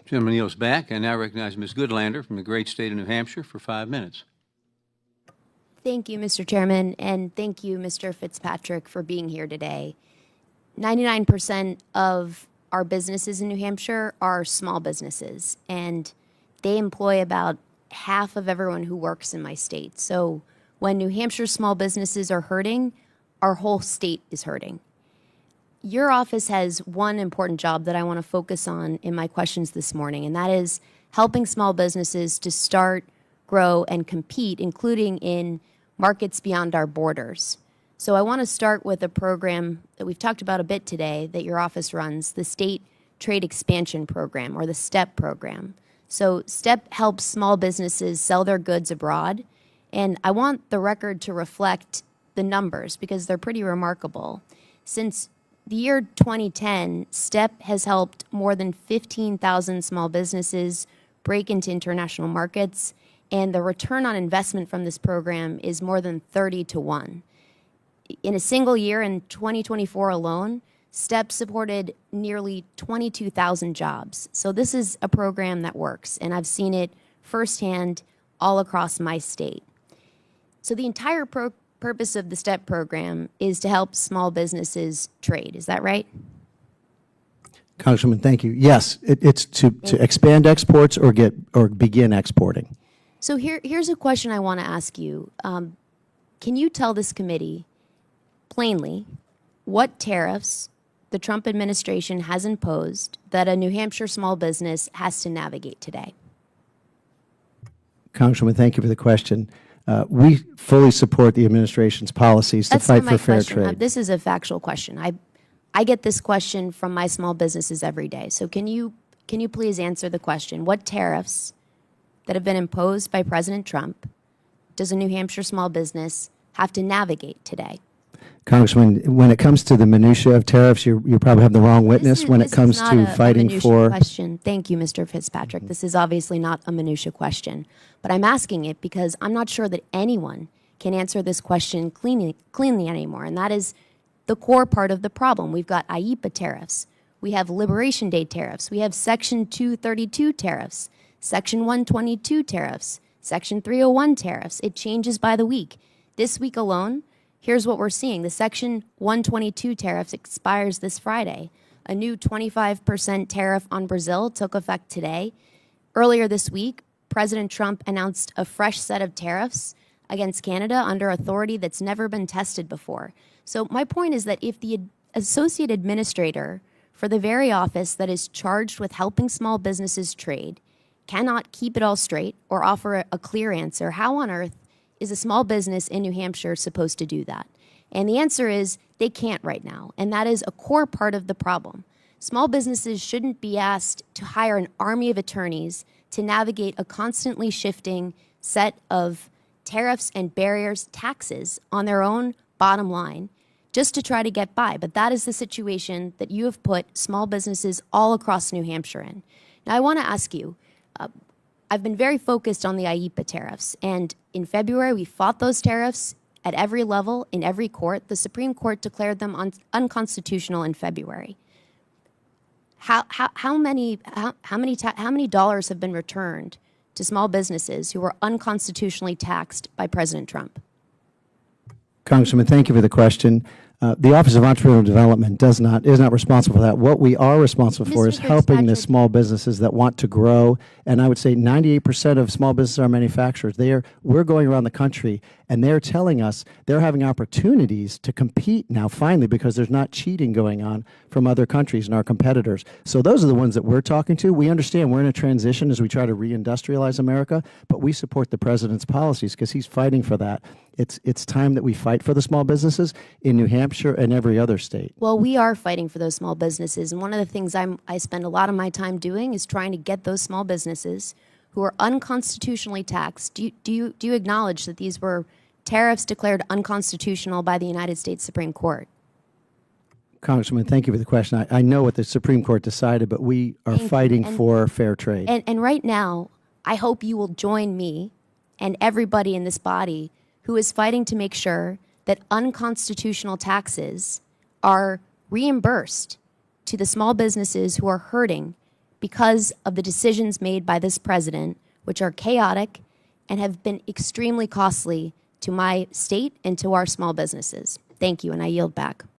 Gentleman yields back. I now recognize Ms. Goodlander from the great state of New Hampshire for 5 minutes. Thank you, Mr. Chairman, and thank you, Mr. Fitzpatrick, for being here today. 99% of our businesses in New Hampshire are small businesses, and they employ about half of everyone who works in my state. So when New Hampshire small businesses are hurting, our whole state is hurting. Your office has one important job that I want to focus on in my questions this morning, and that is helping small businesses to start, grow, and compete, including in markets beyond our borders. So I want to start with a program that we've talked about a bit today that your office runs, the State Trade Expansion Program, or the STEP program. So STEP helps small businesses sell their goods abroad, and I want the record to reflect the numbers because they're pretty remarkable. Since the year 2010, STEP has helped more than 15,000 small businesses break into international markets, and the return on investment from this program is more than 30 to 1. In a single year, in 2024 alone, STEP supported nearly 22,000 jobs. So this is a program that works, and I've seen it firsthand all across my state. So the entire purpose of the STEP program is to help small businesses trade. Is that right? Congresswoman, thank you. Yes, it's to expand exports or begin exporting. So here's a question I want to ask you. Can you tell this committee plainly what tariffs the Trump administration has imposed that a New Hampshire small business has to navigate today? Congresswoman, thank you for the question. We fully support the administration's policies to fight for fair trade. This is a factual question. I get this question from my small businesses every day. So can you please answer the question? What tariffs that have been imposed by President Trump does a New Hampshire small business have to navigate today? Congressman, when it comes to the minutia of tariffs, you probably have the wrong witness when it comes to fighting for. Question. Thank you, Mr. Fitzpatrick. This is obviously not a minutia question, but I'm asking it because I'm not sure that anyone can answer this question cleanly anymore, and that is the core part of the problem. We've got IEEPA tariffs. We have Liberation Day tariffs. We have Section 232 tariffs, Section 122 tariffs, Section 301 tariffs. It changes by the week. This week alone, here's what we're seeing. The Section 122 tariffs expires this Friday. A new 25% tariff on Brazil took effect today. Earlier this week, President Trump announced a fresh set of tariffs against Canada under authority that's never been tested before. So my point is that if the associate administrator for the very office that is charged with helping small businesses trade cannot keep it all straight or offer a clear answer, how on earth is a small business in New Hampshire supposed to do that? And the answer is they can't right now, and that is a core part of the problem. Small businesses shouldn't be asked to hire an army of attorneys to navigate a constantly shifting set of tariffs and barriers, taxes on their own bottom line just to try to get by. But that is the situation that you have put small businesses all across New Hampshire in. Now, I want to ask you, I've been very focused on the IEEPA tariffs, and in February we fought those tariffs at every level, in every court. The Supreme Court declared them unconstitutional in February. How many dollars have been returned to small businesses who were unconstitutionally taxed by President Trump? Congresswoman, thank you for the question. The Office of Entrepreneurial Development is not responsible for that. What we are responsible for is helping the small businesses that want to grow. And I would say 98% of small businesses are manufacturers. We're going around the country, and they're telling us they're having opportunities to compete now, finally, because there's not cheating going on from other countries and our competitors. So those are the ones that we're talking to. We understand we're in a transition as we try to reindustrialize America, but we support the president's policies because he's fighting for that. It's time that we fight for the small businesses in New Hampshire and every other state. Well, we are fighting for those small businesses, and one of the things I spend a lot of my time doing is trying to get those small businesses who are unconstitutionally taxed. Do you acknowledge that these were tariffs declared unconstitutional by the United States Supreme Court? Congresswoman, thank you for the question. I know what the Supreme Court decided, but we are fighting for fair trade. And right now, I hope you will join me and everybody in this body who is fighting to make sure that unconstitutional taxes are reimbursed to the small businesses who are hurting because of the decisions made by this president, which are chaotic and have been extremely costly to my state and to our small businesses. Thank you, and I yield back.